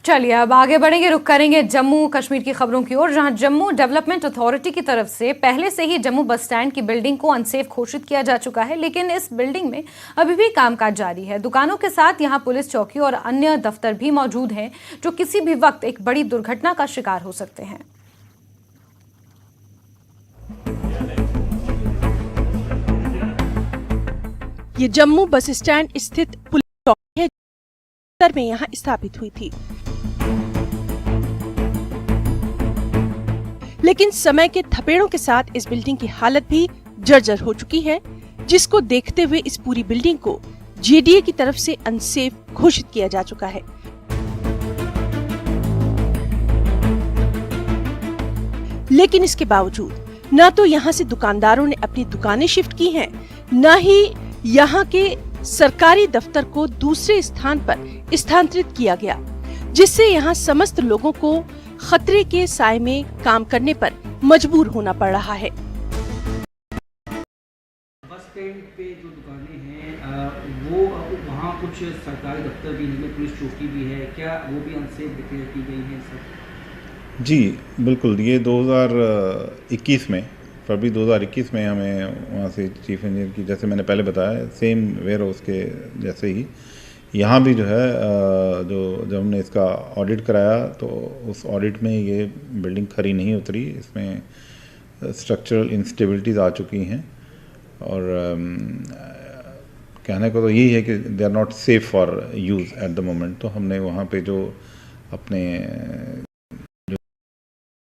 चलिए अब आगे बढ़ेंगे, रुख करेंगे जम्मू कश्मीर की खबरों की ओर, जहां जम्मू डेवलपमेंट अथॉरिटी की तरफ से पहले से ही जम्मू बस स्टैंड की बिल्डिंग को अनसेफ घोषित किया जा चुका है, लेकिन इस बिल्डिंग में अभी भी कामकाज जारी है। दुकानों के साथ यहां पुलिस चौकी और अन्य दफ्तर भी मौजूद हैं, जो किसी भी वक्त एक बड़ी दुर्घटना का शिकार हो सकते हैं। ये जम्मू बस स्टैंड स्थित पुलिस चौकी है, में यहाँ स्थापित हुई थी, लेकिन समय के थपेड़ों के साथ इस बिल्डिंग की हालत भी जर्जर हो चुकी है, जिसको देखते हुए इस पूरी बिल्डिंग को जेडीए की तरफ से अनसेफ घोषित किया जा चुका है। लेकिन इसके बावजूद न तो यहाँ से दुकानदारों ने अपनी दुकानें शिफ्ट की हैं, न ही यहाँ के सरकारी दफ्तर को दूसरे स्थान पर स्थानांतरित किया गया, जिससे यहाँ समस्त लोगों को खतरे के साए में काम करने पर मजबूर होना पड़ रहा है। बस स्टैंड पे जो दुकानें हैं वो वहाँ कुछ सरकारी दफ्तर भी हैं, पुलिस चौकी भी है, क्या वो भी अनसेफ डिक्लेयर की गई है सर? जी बिल्कुल, ये 2021 में फरवरी 2021 में हमें वहाँ से चीफ इंजीनियर की, जैसे मैंने पहले बताया, सेम वेयर हाउस के जैसे ही यहाँ भी जो है जब हमने इसका ऑडिट कराया तो उस ऑडिट में ये बिल्डिंग खरी नहीं उतरी, इसमें स्ट्रक्चरल इंस्टेबिलिटीज़ आ चुकी हैं और कहने को तो यही है कि they are not safe for use at the moment. तो हमने वहाँ पे जो अपने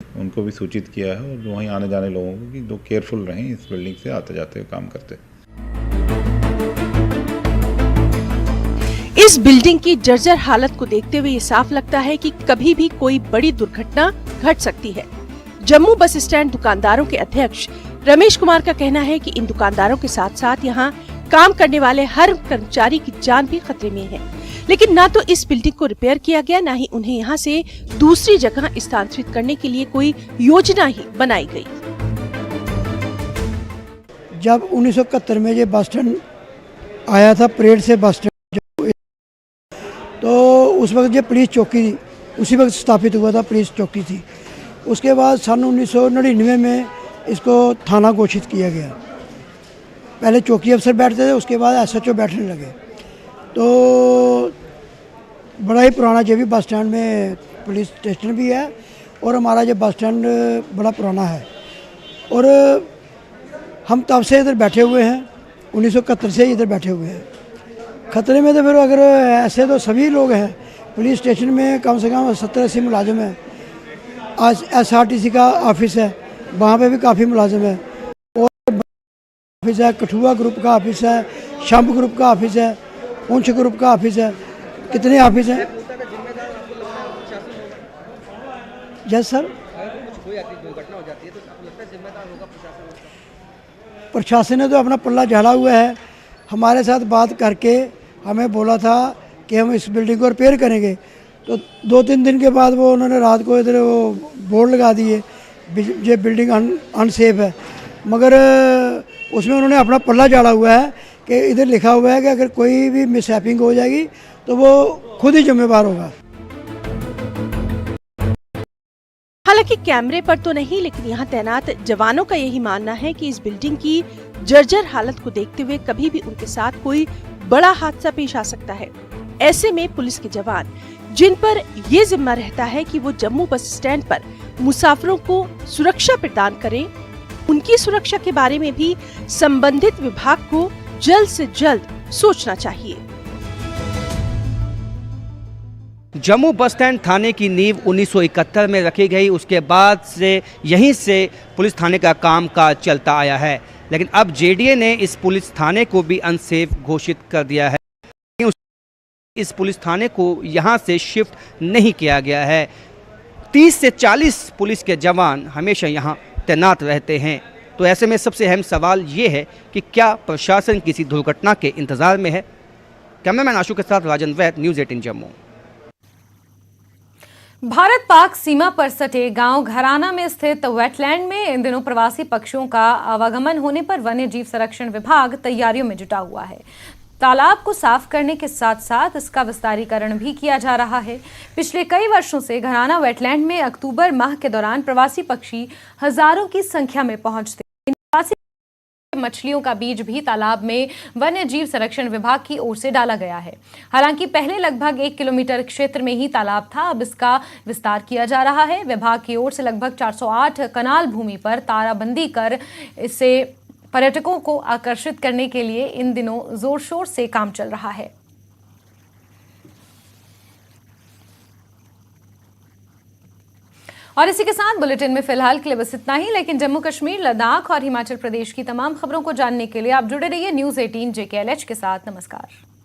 उनको भी सूचित किया है और वहीं आने जाने लोगों को कि जो केयरफुल रहें इस बिल्डिंग से आते जाते हुए काम करते। इस बिल्डिंग की जर्जर हालत को देखते हुए ये साफ लगता है कि कभी भी कोई बड़ी दुर्घटना घट सकती है। जम्मू बस स्टैंड दुकानदारों के अध्यक्ष रमेश कुमार का कहना है कि इन दुकानदारों के साथ साथ यहाँ काम करने वाले हर कर्मचारी की जान भी खतरे में है, लेकिन ना तो इस बिल्डिंग को रिपेयर किया गया, ना ही उन्हें यहाँ से दूसरी जगह स्थानांतरित करने के लिए कोई योजना ही बनाई गई। जब 1971 में ये बस स्टैंड आया था, परेड से बस स्टैंड, तो उस वक्त ये पुलिस चौकी उसी वक्त स्थापित हुआ था, पुलिस चौकी थी। उसके बाद सन 1999 में इसको थाना घोषित किया गया। पहले चौकी अफसर बैठते थे, उसके बाद एसएचओ बैठने लगे। तो बड़ा ही पुराना जो भी बस स्टैंड में पुलिस स्टेशन भी है और हमारा जो बस स्टैंड बड़ा पुराना है और हम तब से इधर बैठे हुए हैं, 1971 से इधर बैठे हुए हैं। खतरे में तो फिर अगर ऐसे तो सभी लोग हैं, पुलिस स्टेशन में कम से कम 70-80 मुलाजिम हैं। आज एसआरटीसी का ऑफिस है, वहाँ पे भी काफ़ी मुलाजिम है और ऑफिस है, कठुआ ग्रुप का ऑफिस है, शंभ ग्रुप का ऑफिस है, पुंछ ग्रुप का ऑफिस है। कितने ऑफिस हैं? Yes sir. प्रशासन ने तो अपना पल्ला झाड़ा हुआ है। हमारे साथ बात करके हमें बोला था कि हम इस बिल्डिंग को रिपेयर करेंगे, तो 2-3 दिन के बाद वो उन्होंने रात को इधर वो बोर्ड लगा दिए, ये बिल्डिंग अनसेफ है। मगर उसमें उन्होंने अपना पल्ला झाड़ा हुआ है कि इधर लिखा हुआ है कि अगर कोई भी मिसहैपिंग हो जाएगी तो वो खुद ही जिम्मेवार होगा। हालांकि कैमरे पर तो नहीं, लेकिन यहाँ तैनात जवानों का यही मानना है कि इस बिल्डिंग की जर्जर हालत को देखते हुए कभी भी उनके साथ कोई बड़ा हादसा पेश आ सकता है। ऐसे में पुलिस के जवान, जिन पर ये जिम्मा रहता है कि वो जम्मू बस स्टैंड पर मुसाफिरों को सुरक्षा प्रदान करें, उनकी सुरक्षा के बारे में भी संबंधित विभाग को जल्द से जल्द सोचना चाहिए। जम्मू बस स्टैंड थाने की नींव 1971 में रखी गई, उसके बाद से यहीं से पुलिस थाने का कामकाज चलता आया है, लेकिन अब जेडीए ने इस पुलिस थाने को भी अनसेफ घोषित कर दिया है। इस पुलिस थाने को यहाँ से शिफ्ट नहीं किया गया है। 30 से 40 पुलिस के जवान हमेशा यहाँ तैनात रहते हैं। तो ऐसे में सबसे अहम सवाल ये है कि क्या प्रशासन किसी दुर्घटना के इंतजार में है? कैमरामैन आशु के साथ राजन वैद, न्यूज़ 18 जम्मू। भारत पाक सीमा पर सटे गांव घराना में स्थित वेटलैंड में इन दिनों प्रवासी पक्षियों का आवागमन होने पर वन्य जीव संरक्षण विभाग तैयारियों में जुटा हुआ है। तालाब को साफ करने के साथ साथ इसका विस्तारीकरण भी किया जा रहा है। पिछले कई वर्षों से घराना वेटलैंड में अक्टूबर माह के दौरान प्रवासी पक्षी हजारों की संख्या में पहुंचते हैं। इन प्रवासी मछलियों का बीज भी तालाब में वन्य जीव संरक्षण विभाग की ओर से डाला गया है। हालांकि पहले लगभग 1 किलोमीटर क्षेत्र में ही तालाब था, अब इसका विस्तार किया जा रहा है। विभाग की ओर से लगभग 408 कनाल भूमि पर ताराबंदी कर इसे पर्यटकों को आकर्षित करने के लिए इन दिनों जोर शोर से काम चल रहा है। और इसी के साथ बुलेटिन में फिलहाल के लिए बस इतना ही, लेकिन जम्मू कश्मीर, लद्दाख और हिमाचल प्रदेश की तमाम खबरों को जानने के लिए आप जुड़े रहिए न्यूज़ 18 JKLH के साथ। नमस्कार।